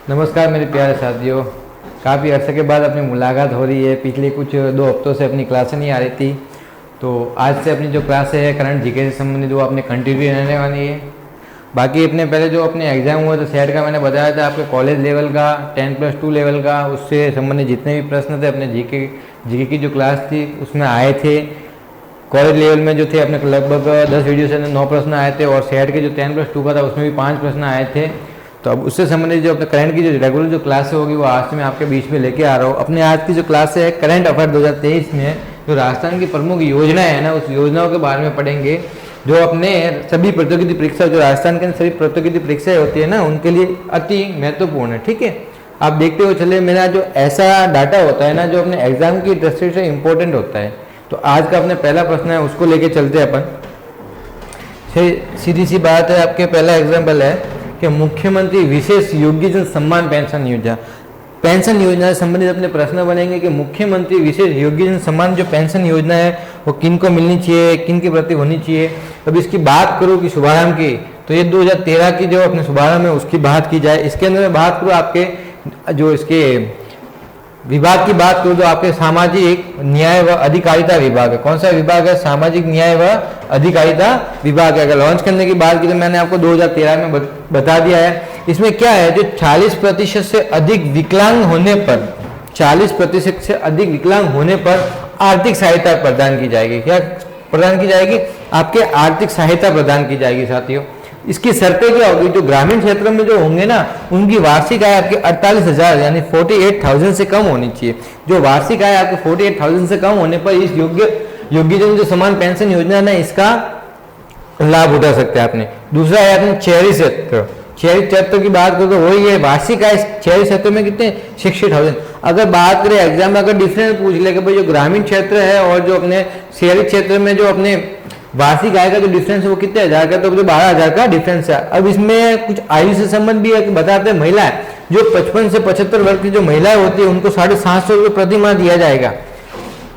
नमस्कार मेरे प्यारे साथियों। काफ़ी अर्से के बाद अपनी मुलाकात हो रही है। पिछले कुछ 2 हफ्तों से अपनी क्लासें नहीं आ रही थी, तो आज से अपनी जो क्लासें है करंट जीके से संबंधित वो अपने कंटिन्यू रहने वाली है। बाकी अपने पहले जो अपने एग्ज़ाम हुआ था सेट का, मैंने बताया था आपके कॉलेज लेवल का 10+2 लेवल का, उससे संबंधित जितने भी प्रश्न थे अपने जीके की जो क्लास थी उसमें आए थे। कॉलेज लेवल में जो थे अपने लगभग 10 वीडियो से 9 प्रश्न आए थे, और सेट के जो 10+2 का था उसमें भी 5 प्रश्न आए थे। तो अब उससे संबंधित जो अपने करंट की जो रेगुलर जो क्लास होगी वो आज से मैं आपके बीच में लेके आ रहा हूँ। अपने आज की जो क्लास है करंट अफेयर 2023 में जो राजस्थान की प्रमुख योजनाएं है ना, उस योजनाओं के बारे में पढ़ेंगे जो अपने सभी प्रतियोगिता परीक्षा, जो राजस्थान के सभी प्रतियोगिता परीक्षाएं होती है ना, उनके लिए अति महत्वपूर्ण है। ठीक है, आप देखते हो चले, मेरा जो ऐसा डाटा होता है ना जो अपने एग्जाम की दृष्टि से इम्पोर्टेंट होता है। तो आज का अपने पहला प्रश्न है, उसको लेके चलते हैं अपन। सीधी सी बात है, आपके पहला एग्जाम्पल है कि मुख्यमंत्री विशेष योग्यजन सम्मान पेंशन योजना से संबंधित अपने प्रश्न बनेंगे कि मुख्यमंत्री विशेष योग्यजन सम्मान जो पेंशन योजना है वो किन को मिलनी चाहिए, किन के प्रति होनी चाहिए। अब इसकी बात करूँ कि शुभारंभ की, तो ये 2013 की जो अपने शुभारंभ है उसकी बात की जाए। इसके अंदर मैं बात करूँ आपके जो इसके विभाग की बात करूँ तो आपके सामाजिक न्याय व अधिकारिता विभाग है। कौन सा विभाग है? सामाजिक न्याय व अधिकारिता विभाग है। अगर लॉन्च करने की बात की तो मैंने आपको 2013 में बता दिया है। इसमें क्या है, जो 40% से अधिक विकलांग होने पर 40% से अधिक विकलांग होने पर आर्थिक सहायता प्रदान की जाएगी। क्या प्रदान की जाएगी? आपके आर्थिक सहायता प्रदान की जाएगी साथियों। इसकी शर्तें क्या होगी? जो ग्रामीण क्षेत्र में जो होंगे ना, उनकी वार्षिक आय आपके 48,000 यानी 48,000 से कम होनी चाहिए। जो वार्षिक आय आपके 48,000 से कम होने पर इस योग्यजन जो समान पेंशन योजना है इसका लाभ उठा सकते हैं आपने। दूसरा है आपने शहरी क्षेत्र की बात करो तो वही है, वार्षिक आय शहरी क्षेत्र में कितने? 60,000। अगर बात करें एग्जाम में, अगर डिफरेंस पूछ ले कि भाई जो ग्रामीण क्षेत्र है और जो अपने शहरी क्षेत्र में जो अपने वार्षिक आय का जो डिफरेंस है वो कितने हजार का, तो 12,000 का डिफरेंस है। अब इसमें कुछ आयु से संबंध भी है कि बताते हैं महिलाएं जो 55 से 75 वर्ष की जो महिलाएं होती है उनको 750 रुपये प्रति माह दिया जाएगा।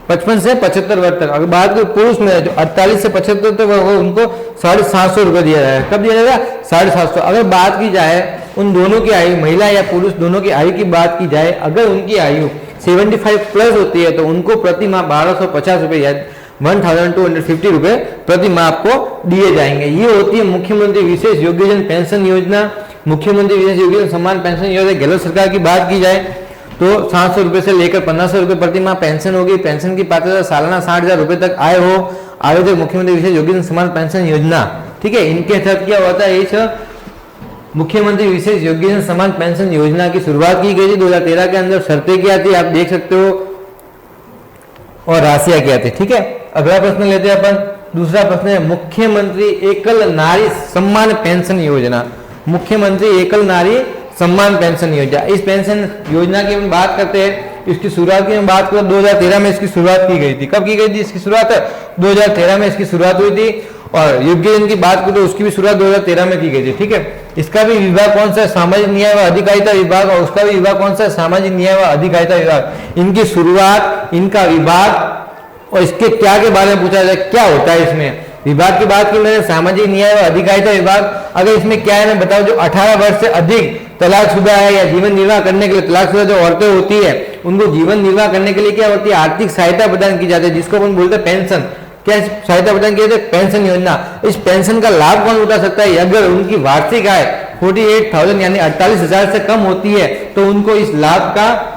55 से 75 वर्ष तक। अगर बात करें पुरुष में जो 48 से 75 तक उनको 750 रुपये दिया जाएगा। कब दिया जाएगा? 750। अगर बात की जाए उन दोनों की आयु, महिला या पुरुष दोनों की आयु की बात की जाए, अगर उनकी आयु 75+ होती है तो उनको प्रति माह 1,250 रुपये या 1,250 रुपये प्रति माह आपको दिए जाएंगे। ये होती है मुख्यमंत्री विशेष योग्यजन पेंशन योजना। मुख्यमंत्री विशेष योग्यजन सम्मान पेंशन योजना गहलोत सरकार की बात की जाए तो 700 रुपये से लेकर 1,500 रुपये प्रति माह पेंशन होगी। पेंशन की पात्रता सालाना 60,000 रुपये तक आय हो, आवेदक मुख्यमंत्री विशेष योग्यजन सम्मान पेंशन योजना। ठीक है, इनके तहत क्या होता है, इस मुख्यमंत्री विशेष योग्यजन सम्मान पेंशन योजना की शुरुआत की गई थी 2013 के अंदर। शर्तें क्या थी आप देख सकते हो, और राशियां क्या थी। ठीक है, अगला प्रश्न लेते हैं अपन। दूसरा प्रश्न है मुख्यमंत्री एकल नारी सम्मान पेंशन योजना। मुख्यमंत्री एकल नारी सम्मान पेंशन योजना, इस पेंशन योजना की हम बात करते हैं। इसकी शुरुआत की हम बात करें 2013 में इसकी शुरुआत की गई थी। कब की गई थी इसकी शुरुआत? 2013 में इसकी शुरुआत हुई थी। और योग्यजन की बात करें तो उसकी भी शुरुआत 2013 में की गई थी। ठीक है, इसका भी विभाग कौन सा है? सामाजिक न्याय व अधिकारिता विभाग। और उसका भी विभाग कौन सा है? सामाजिक न्याय व अधिकारिता विभाग। इनकी शुरुआत, इनका विभाग और इसके क्या के बारे में पूछा जाए, क्या होता है इसमें? विभाग की बात की मैंने, सामाजिक न्याय व अधिकारिता विभाग। अगर इसमें क्या है मैं बताऊं, जो 18 वर्ष से अधिक तलाकशुदा है या जीवन निर्वाह करने के लिए, तलाकशुदा जो औरतें होती है उनको जीवन निर्वाह करने के लिए क्या होती है? आर्थिक सहायता प्रदान की जाती है, जिसको अपन बोलते हैं पेंशन। क्या सहायता प्रदान की जाती है? पेंशन योजना। इस पेंशन का लाभ कौन उठा सकता है? अगर उनकी वार्षिक आय 48,000 यानी 48,000 से कम होती है तो उनको इस लाभ का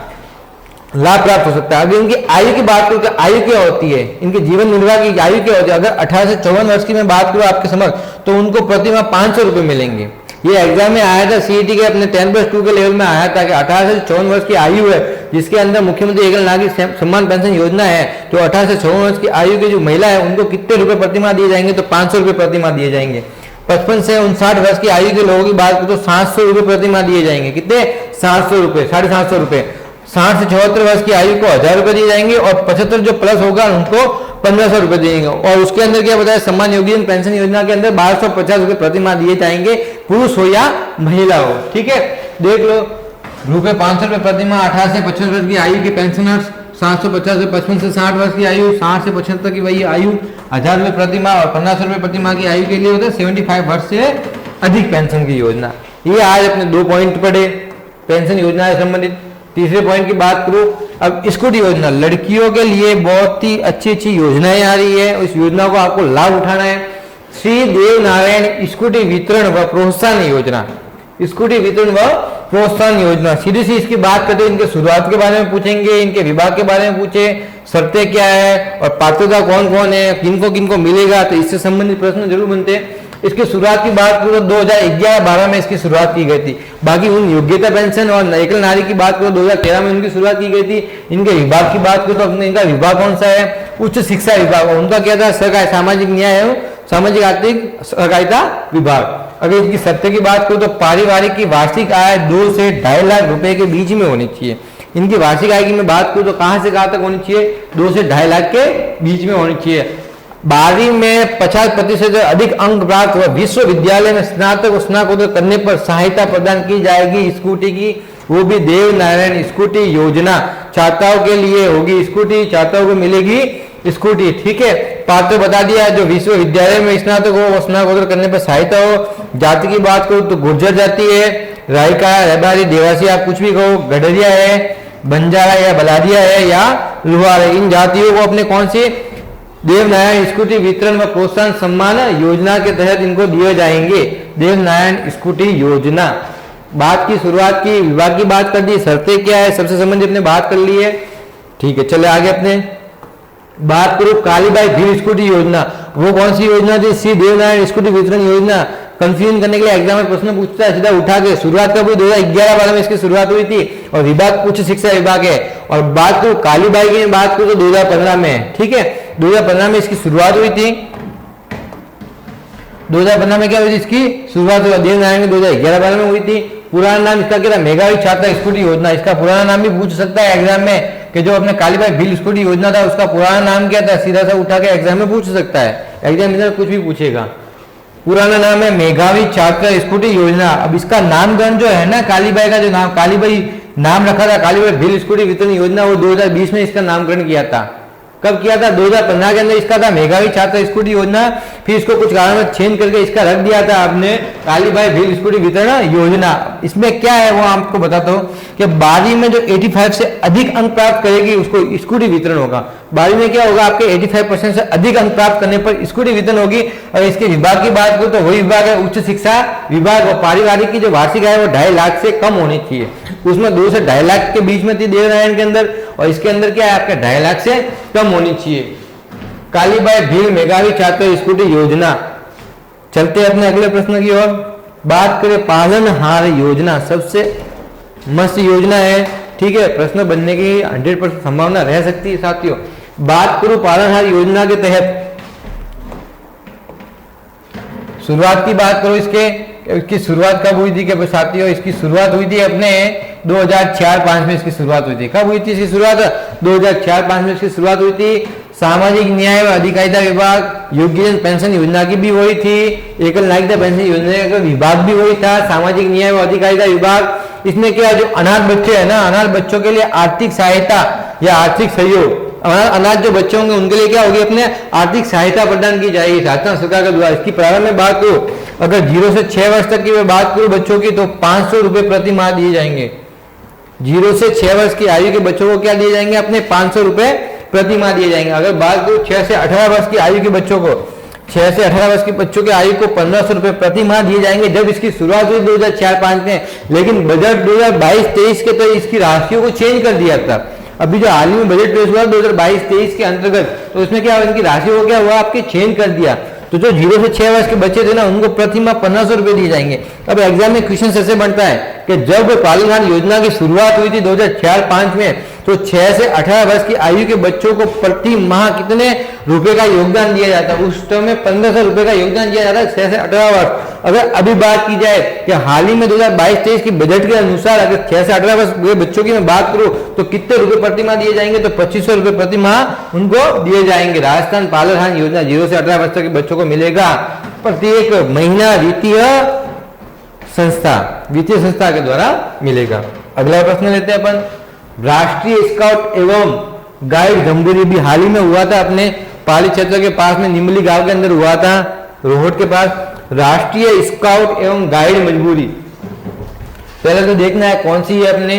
लाभ प्राप्त हो सकता है। अगर इनकी आयु की बात करूं तो आयु क्या होती है, इनके जीवन निर्वाह की आयु क्या होती है? अगर 18 से 54 वर्ष की मैं बात करूं आपके समक्ष, तो उनको प्रति माह 500 रुपये मिलेंगे। ये एग्जाम में आया था, सीईटी के अपने 10+2 के लेवल में आया था कि 18 से 54 वर्ष की आयु है जिसके अंदर मुख्यमंत्री एकल नागरिक सम्मान पेंशन योजना है, तो 18 से 54 वर्ष की आयु की जो महिला है उनको कितने रुपए प्रति माह दिए जाएंगे? तो 500 रुपये प्रति माह दिए जाएंगे। 55 से 59 वर्ष की आयु के लोगों की बात करें तो 700 रुपये प्रति माह दिए जाएंगे। कितने? 700 रुपये, 750 रुपये। 60 से 74 वर्ष की आयु को 1,000 रुपये दिए जाएंगे, और 75 जो प्लस होगा उनको 1,500 रुपये देंगे। और उसके अंदर क्या बताया, सम्मान योग्यजन पेंशन योजना के अंदर 1,250 रुपये प्रति माह दिए जाएंगे, पुरुष हो या महिला हो। ठीक है, देख लो, रुपये 500 रुपये प्रति माह 18 से 25 वर्ष की आयु के पेंशनर्स, 750 से 55 से 60 वर्ष की आयु, 60 से 75 की वही आयु 1,000 रुपये प्रति माह, और 1,500 रुपये प्रति माह की आयु के लिए होता है 75 वर्ष से अधिक पेंशन की योजना। ये आज अपने 2 पॉइंट पढ़े। पेंशन योजना से संबंधित। तीसरे पॉइंट की बात करूं, अब स्कूटी योजना लड़कियों के लिए बहुत ही अच्छी अच्छी योजनाएं आ रही है, उस योजना को आपको लाभ उठाना है। श्री देव नारायण स्कूटी वितरण व प्रोत्साहन योजना, स्कूटी वितरण व प्रोत्साहन योजना, सीधी सी इसकी बात करते हैं। इनके शुरुआत के बारे में पूछेंगे, इनके विभाग के बारे में पूछे, शर्तें क्या है और पात्रता कौन कौन है, किनको किनको मिलेगा, तो इससे संबंधित प्रश्न जरूर बनते हैं। इसकी शुरुआत की बात करो तो 2011-12 में इसकी शुरुआत की गई थी। बाकी उन योग्यता पेंशन और एकल नारी की बात करो 2013 में उनकी शुरुआत की गई थी। इनके विभाग की बात करो तो अपने इनका विभाग कौन सा है, उच्च शिक्षा विभाग, और उनका क्या था, सामाजिक न्याय एवं सामाजिक आर्थिक सहकारिता विभाग। अगर इसकी शर्तें की बात करो तो पारिवारिक की वार्षिक आय 2 से 2.5 लाख रुपए के बीच में होनी चाहिए। इनकी वार्षिक आय की मैं बात करूं तो कहां से कहां तक होनी चाहिए, 2 से 2.5 लाख के बीच में होनी चाहिए। 12वीं में 50% से अधिक अंक प्राप्त हुआ विश्वविद्यालय में स्नातक और स्नातकोत्तर करने पर सहायता प्रदान की जाएगी स्कूटी की, वो भी देव नारायण स्कूटी योजना छात्राओं के लिए होगी। स्कूटी छात्राओं को मिलेगी स्कूटी, ठीक है। पात्र बता दिया, जो विश्वविद्यालय में स्नातक हो स्नातकोत्तर करने पर सहायता हो। जाति की बात करो तो गुर्जर जाति है, रायका, रबारी, देवासी, आप कुछ भी कहो, गडरिया है, बंजारा या बलादिया है या लुहार है। इन जातियों को अपने कौन सी देवनारायण स्कूटी वितरण व प्रोत्साहन सम्मान योजना के तहत इनको दिए जाएंगे, देवनारायण स्कूटी योजना। बात की शुरुआत की, विभाग की बात कर दी, शर्तें क्या है सबसे संबंधित अपने बात कर ली है, ठीक है। चले आगे अपने बात करो कालीबाई भील स्कूटी योजना, वो कौन सी योजना थी, श्री देवनारायण स्कूटी वितरण योजना। कंफ्यूजन करने के लिए एग्जाम में प्रश्न पूछता है सीधा उठा के। शुरुआत कब हुई, 2011-12 में इसकी शुरुआत हुई थी और विभाग उच्च शिक्षा विभाग है। और बात करो कालीबाई की बात करो तो 2015 में, ठीक है, 2015 में इसकी शुरुआत हुई थी। 2015 में क्या हुई थी इसकी शुरुआत, देवनारायण 2011-12 में हुई थी। पुराना नाम इसका क्या था, मेघावी छात्र स्कूटी योजना। इसका पुराना नाम भी पूछ सकता है एग्जाम में कि जो अपने कालीबाई भील स्कूटी योजना था उसका पुराना नाम क्या था, सीधा सा उठा के एग्जाम में पूछ सकता है, एग्जामिनर कुछ भी पूछेगा। पुराना नाम है मेघावी छात्र स्कूटी योजना। अब इसका नामकरण जो है ना, कालीबाई का जो नाम, कालीबाई नाम रखा था, कालीबाई भील स्कूटी वितरण योजना, वो 2020 में इसका नामकरण किया था। कब किया था, 2015 के अंदर इसका था मेघावी छात्र स्कूटी योजना। फिर इसको कुछ कारण में चेंज करके इसका रख दिया था आपने कालीबाई भील स्कूटी वितरण योजना। इसमें क्या है वो आपको बताता हूँ कि 12वीं में जो 85 से अधिक अंक प्राप्त करेगी उसको स्कूटी वितरण होगा। 12वीं में क्या होगा, आपके 85% से अधिक अंक प्राप्त करने पर स्कूटी वितरण होगी। और इसके विभाग की बात करूँ तो वही विभाग है उच्च शिक्षा विभाग। और पारिवारिक की जो वार्षिक आय वो 2.5 लाख से कम होनी चाहिए, उसमें 2 से 2.5 लाख के बीच में थी देवनारायण के अंदर, और इसके अंदर क्या है आपका 2.5 लाख से कम होनी चाहिए। कालीबाई भील मेघावी छात्र स्कूटी योजना। चलते हैं अपने अगले प्रश्न की ओर। बात करें पालनहार योजना, सबसे मस्त योजना है, ठीक है, प्रश्न बनने की 100% संभावना रह सकती है साथियों। बात करूं पालनहार योजना के तहत शुरुआत की बात करो, इसकी शुरुआत कब हुई थी कि साथियों, इसकी शुरुआत हुई थी अपने 2004-05 में इसकी शुरुआत हुई थी। कब हुई थी इसकी शुरुआत, 2004-05 में इसकी शुरुआत हुई थी। सामाजिक न्याय व अधिकारिता विभाग, योग्यजन पेंशन योजना की भी वही थी, एकल नागरिकता पेंशन योजना का विभाग भी वही था, सामाजिक न्याय व अधिकारिता विभाग। इसमें क्या, जो अनाथ बच्चे हैं ना, अनाथ बच्चों के लिए आर्थिक सहायता या आर्थिक सहयोग, अनाथ जो बच्चे होंगे उनके लिए क्या होगी, अपने आर्थिक सहायता प्रदान की जाएगी झारखंड सरकार के द्वारा। इसकी प्रारंभ में बात करूं, अगर 0 से 6 वर्ष तक की मैं बात करूं बच्चों की, तो 500 रुपए प्रति माह दिए जाएंगे। 0 से 6 वर्ष की आयु के बच्चों को क्या दिए जाएंगे, अपने 500 रुपए प्रति माह दिए जाएंगे। अगर बात करूं 6 से 18 वर्ष की आयु के बच्चों को, 6 से 18 वर्ष के बच्चों की आयु को 1500 रुपए प्रति माह दिए जाएंगे। जब इसकी शुरुआत हुई 2004-05 में, लेकिन बजट 2022-23 के तो इसकी राशियों को चेंज कर दिया था। अभी जो हाल ही में बजट पेश हुआ 2022-23 के अंतर्गत, तो उसमें क्या हुआ, इनकी राशि को क्या हुआ, आपके चेंज कर दिया। तो जो 0 से 6 वर्ष के बच्चे थे ना, उनको प्रति माह 1500 रुपए दिए जाएंगे। अब एग्जाम में क्वेश्चन ऐसे बनता है कि जब पालनहार योजना की शुरुआत हुई थी 2004-05 में, तो 6 से 18 वर्ष की आयु के बच्चों को प्रति माह कितने रुपए का योगदान दिया जाता है, उस टाइम में 1500 रुपए का योगदान दिया जाता है 6 से 18 वर्ष। अगर अभी बात की जाए कि हाल ही में 2022-23 की बजट के अनुसार अगर 6 से 18 वर्ष के बच्चों की मैं बात करूं तो कितने रुपए प्रति माह दिए जाएंगे, तो 2500 रुपए प्रति माह उनको दिए जाएंगे। राजस्थान पालनहार योजना 0 से 18 वर्ष तक के बच्चों को मिलेगा प्रत्येक महीना वित्तीय संस्था के द्वारा मिलेगा। अगला प्रश्न लेते हैं अपन, राष्ट्रीय स्काउट एवं गाइड जम्बूरी भी हाल ही में हुआ था अपने पाली क्षेत्र के पास में, निमली गांव के अंदर हुआ था, रोहट के पास। राष्ट्रीय स्काउट एवं गाइड मजबूरी, पहले तो देखना है कौन सी है अपने,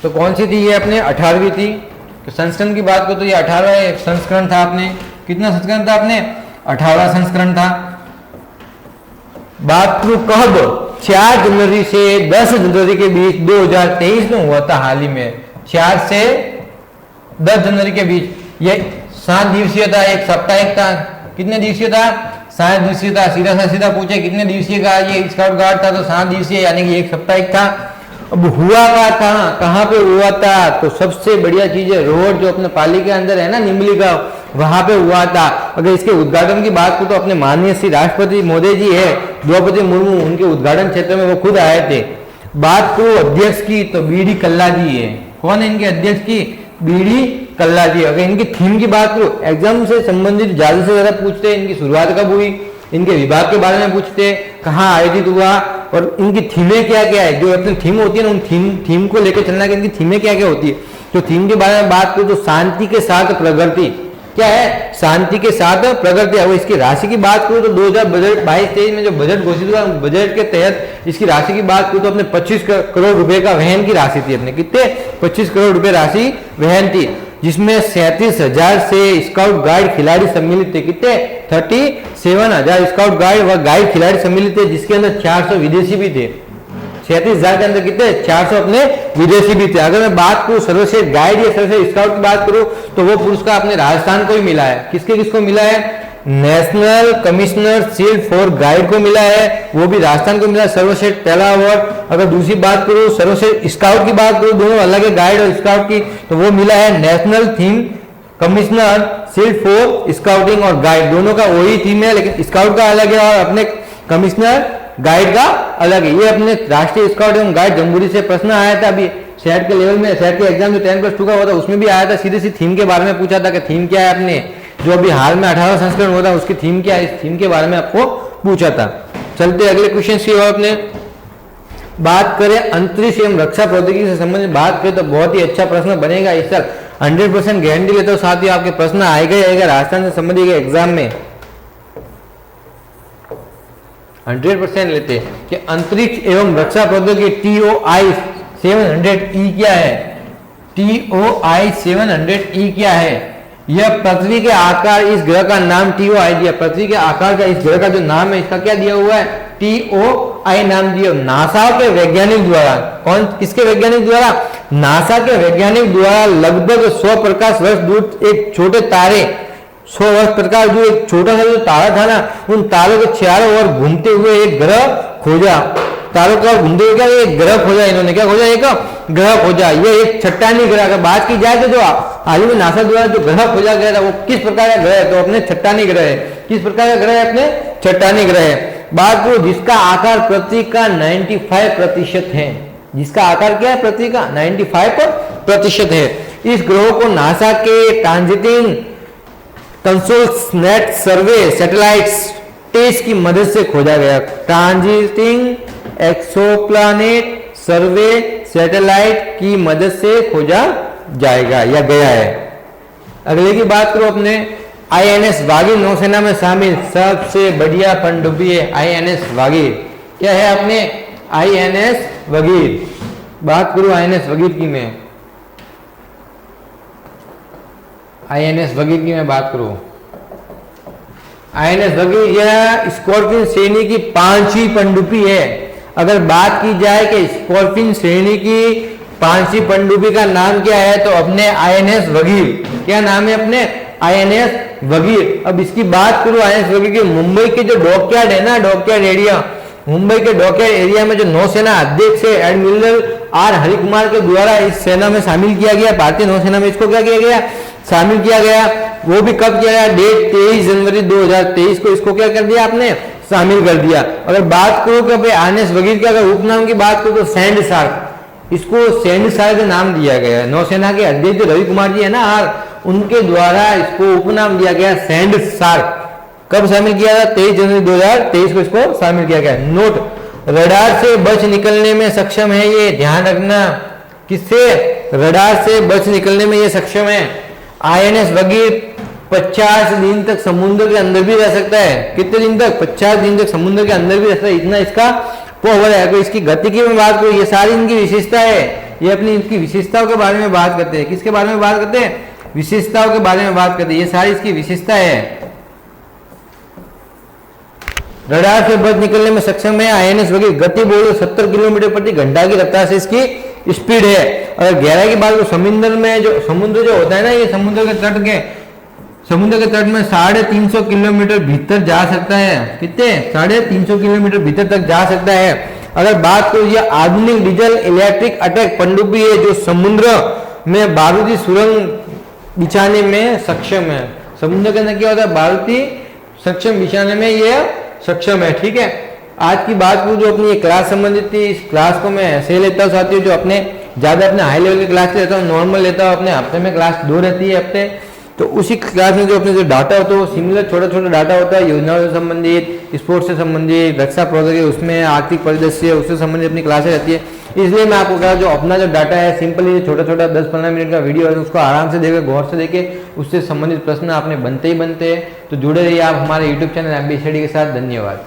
तो कौन सी थी ये अपने 18वीं थी। तो संस्करण की बात करो तो ये 18 संस्करण था अपने। कितना संस्करण था अपने? 18 संस्करण था। बात करूं कब? 4 जनवरी से 10 जनवरी के बीच 2023 में हुआ था, हाल ही में 4 से 10 जनवरी के बीच। ये 7 दिवसीय था, एक साप्ताहिक था। कितने दिवसीय था? 7 दिवसीय था। सीधा सा सीधा पूछे कितने दिवसीय का ये स्काउट गार्ड था, तो 7 दिवसीय, यानी कि एक साप्ताहिक था। अब हुआ क्या था, कहाँ पे हुआ था? तो सबसे बढ़िया चीज है रोड जो अपने पाली के अंदर है ना, निम्बली का, वहां पे हुआ था। अगर इसके उद्घाटन की बात करूं तो अपने माननीय श्री राष्ट्रपति मोदी जी है द्रौपदी मुर्मू, उनके उद्घाटन क्षेत्र में वो खुद आए थे। बात करूं अध्यक्ष की तो बीडी कल्ला जी है। कौन है इनके अध्यक्ष की? बीडी कल्ला जी। अगर इनकी थीम की बात करूं, एग्जाम से संबंधित ज्यादा से ज्यादा पूछते हैं इनकी शुरुआत कब हुई, इनके विभाग के बारे में पूछते, कहाँ आयोजित हुआ और इनकी थीमें क्या क्या है। जो अपनी थीम होती है ना, उन थीम को लेकर चलना कि इनकी थीमें क्या क्या होती है। तो थीम के बारे में बात करूं तो शांति के साथ प्रगति। क्या है? शांति के साथ प्रगति। अब इसकी राशि की बात करूं तो 2022-23 में जो बजट घोषित हुआ, बजट के तहत इसकी राशि की बात करूं तो अपने 25 करोड़ रुपए का वहन की राशि थी। अपने कितने? 25 करोड़ रुपए राशि वहन थी, जिसमें 37,000 से स्काउट गाइड खिलाड़ी सम्मिलित थे। कितने? 37,000 स्काउट गाइड व गाइड खिलाड़ी सम्मिलित थे, जिसके अंदर 400 विदेशी भी थे। 37,000 के अंदर कितने? 400 अपने विदेशी भी थे। अगर मैं बात करूं सर्वश्रेष्ठ गाइड या सर्वश्रेष्ठ स्काउट की बात करूं तो वो पुरस्कार अपने राजस्थान को ही मिला है। किसके किसको मिला है? National commissioner shield for guide को मिला है, वो भी राजस्थान को मिला, सर्वश्रेष्ठ पहला अवार्ड। अगर दूसरी बात करूं सर्वश्रेष्ठ स्काउट की बात करूं, दोनों अलग है गाइड और स्काउट की, तो वो मिला है national theme commissioner shield for scouting और गाइड। दोनों का वही थीम है, लेकिन स्काउट का अलग है और अपने कमिश्नर गाइड का अलग है। ये अपने राष्ट्रीय स्काउट एवं गाइड जम्बूरी से प्रश्न आया था अभी सेट के लेवल में, सेट के एग्जाम जो 10+2 का हुआ था उसमें भी आया था। सीधे सीधे थीम के बारे में पूछा था कि थीम क्या है अपने, जो अभी हाल में 18 संस्करण हुआ था उसकी थीम क्या है, इस थीम के बारे में आपको पूछा था। चलते अगले क्वेश्चन की ओर। अपने बात करें अंतरिक्ष एवं रक्षा प्रौद्योगिकी से संबंधित बात करें तो बहुत ही अच्छा प्रश्न बनेगा इस साल। 100% गारंटी लेता हूं साथियों, आपके प्रश्न आएगा ही आएगा राजस्थान से संबंधित एग्जाम में। 100% लेते कि अंतरिक्ष एवं रक्षा प्रौद्योगिकी TOI 700E क्या है? TOI 700E क्या है? यह पृथ्वी के आकार, इस ग्रह का नाम TOI दिया। पृथ्वी के आकार का इस ग्रह का जो नाम है इसका क्या दिया हुआ है? TOI नाम दिया नासा के वैज्ञानिक द्वारा। कौन? किसके वैज्ञानिक द्वारा? नासा के वैज्ञानिक द्वारा लगभग 100 प्रकाश वर्ष दूर एक छोटे तारे, 100 वर्ष प्रकाश जो एक छोटा सा जो तारा था ना, उन तारों के चारों ओर घूमते हुए एक ग्रह खोजा। तारों का घूमते हुए क्या एक ग्रह खोजा इन्होंने। क्या खोजा? एक ग्रह खोजा। ये एक चट्टानी ग्रह। अगर बात की जाए तो जो हाल ही में नासा द्वारा जो ग्रह खोजा गया था वो किस प्रकार का ग्रह है? तो अपने चट्टानी ग्रह है। किस प्रकार का ग्रह है? अपने चट्टानी ग्रह है। बात करो जिसका आकार पृथ्वी का 95% है। जिसका आकार क्या है? पृथ्वी का 95% है। इस ग्रह को नासा के ट्रांजिटिंग कंसोल्सनेट सर्वे सैटेलाइट्स टेस्ट की मदद से खोजा गया। ट्रांजिटिंग एक्सोप्लैनेट सर्वे सैटेलाइट की मदद से खोजा जाएगा या गया है। अगले की बात करो अपने INS वागीर नौसेना में शामिल सबसे बढ़िया पनडुब्बी है INS वागीर। क्या है अपने? INS वागीर। बात करूं INS वागीर की मैं, INS वागीर की मैं बात करूं, INS वागीर यह स्कॉर्पियन श्रेणी की 5वीं पनडुब्बी है। अगर बात की जाए कि स्कॉर्पियन श्रेणी की 5वीं पनडुब्बी का नाम क्या है तो अपने INS वागीर। क्या नाम है अपने? INS वागीर। अब इसकी बात करूं INS वागीर की, मुंबई के जो डॉकयार्ड है ना, डॉकयार्ड एरिया, मुंबई के डॉकयार्ड एरिया में जो नौसेना अध्यक्ष है एडमिरल R हरिकुमार के द्वारा इस सेना में शामिल किया गया। भारतीय नौसेना में इसको क्या किया गया? शामिल किया गया। वो भी कब किया गया? डेट 23 जनवरी 2023 को इसको क्या कर दिया आपने? शामिल कर दिया। अगर बात करो कि INS वागीर के अगर उपनाम की बात करो तो सैंड शार्क, इसको सैंड शार्क का नाम दिया गया है। नौसेना के अध्यक्ष जो रवि कुमार जी है ना R, उनके द्वारा इसको उपनाम दिया गया सैंड शार्क। कब शामिल किया था? 23 जनवरी 2023 को इसको शामिल किया गया। नोट, रडार से बच निकलने में सक्षम है, ये ध्यान रखना। किससे? रडार से बच निकलने में ये सक्षम है। INS वागीर 50 दिन तक समुद्र के अंदर भी रह सकता है। कितने दिन तक? 50 दिन तक समुद्र के अंदर भी रह सकता है। इतना इसका पावर है। तो इसकी गति की मैं बात करूँ, ये सारी इनकी विशेषता है, ये अपनी इनकी विशेषताओं के बारे में बात करते हैं। किसके बारे में बात करते हैं? विशेषताओं के बारे में बात करते हैं। ये सारी इसकी विशेषता है। रडार से बच निकलने में सक्षम है। आईएनएस वगैरह गति बोलो 70 किलोमीटर प्रति घंटा की रफ्तार से इसकी स्पीड है। अगर गहराई की बात करो, समुद्र जो होता है ना, ये समुद्र के तट में 350 किलोमीटर भीतर जा सकता है। कितने? 350 किलोमीटर भीतर तक जा सकता है। अगर बात करो, ये आधुनिक डीजल इलेक्ट्रिक अटैक पनडुब्बी है जो समुद्र में बारूदी सुरंग बिछाने में सक्षम है। समुद्र के अंदर क्या होता है? बारूदी सक्षम बिछाने में ये सक्षम है। ठीक है, आज की बात करूँ जो अपनी ये क्लास संबंधित थी, इस क्लास को मैं ऐसे लेता हूँ साथियों, जो अपने ज़्यादा अपने हाई लेवल की क्लास लेता हूँ, नॉर्मल लेता हूँ, अपने हफ्ते में क्लास 2 रहती है हफ्ते। तो उसी क्लास में जो अपने जो डाटा होता है वो सिमिलर छोटा छोटा डाटा होता है, योजनाओं से संबंधित, स्पोर्ट्स से संबंधित, रक्षा प्रौद्योगिकी, उसमें आर्थिक परिदृश्य, उससे संबंधित अपनी क्लासें रहती है। इसलिए मैं आपको कहा, जो अपना जो डाटा है सिंपली छोटा छोटा 10-15 मिनट का वीडियो है, उसको आराम से देखे, गौर से देखे, उससे संबंधित प्रश्न आपने बनते ही बनते हैं। तो जुड़े रहिए आप हमारे यूट्यूब चैनल MB स्टडी के साथ। धन्यवाद।